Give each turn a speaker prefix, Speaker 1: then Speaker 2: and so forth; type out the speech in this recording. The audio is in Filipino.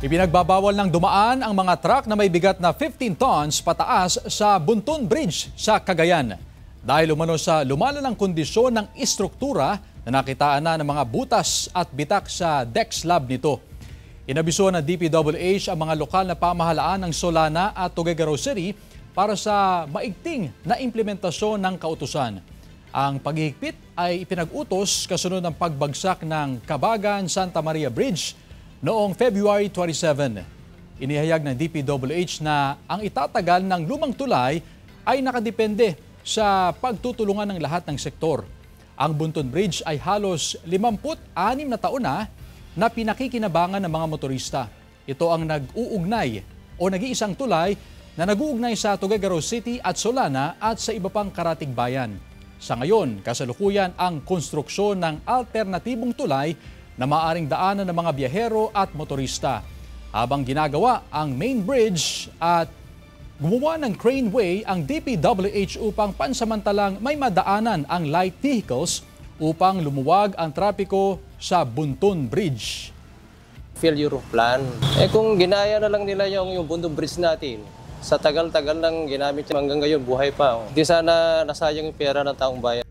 Speaker 1: Ipinagbabawal ng dumaan ang mga truck na may bigat na 15 tons pataas sa Buntun Bridge sa Cagayan. Dahil umano sa lumalalang kondisyon ng istruktura na nakitaan na ng mga butas at bitak sa deck slab nito. Inabiso ng DPWH ang mga lokal na pamahalaan ng Solana at Tuguegarao City para sa maigting na implementasyon ng kautusan. Ang paghihigpit ay ipinag-utos kasunod ng pagbagsak ng Cabagan-Santa Maria Bridge noong February 27. Inihayag ng DPWH na ang itatagal ng lumang tulay ay nakadepende sa pagtutulungan ng lahat ng sektor. Ang Buntun Bridge ay halos 56 na taon na pinakikinabangan ng mga motorista. Ito ang nag-uugnay o nag-iisang tulay na nag-uugnay sa Tuguegarao City at Solana at sa iba pang karatig bayan. Sa ngayon, kasalukuyan ang konstruksyon ng alternatibong tulay na maaring daanan ng mga biyahero at motorista. Habang ginagawa ang main bridge at gumawa ng craneway ang DPWH upang pansamantalang may madaanan ang light vehicles upang lumuwag ang trapiko sa Buntun Bridge.
Speaker 2: Failure of plan. Kung ginaya na lang nila yung Buntun Bridge natin, sa tagal-tagal lang ginamit hanggang ngayon buhay pa. Di sana nasayang yung pera ng taong bayan.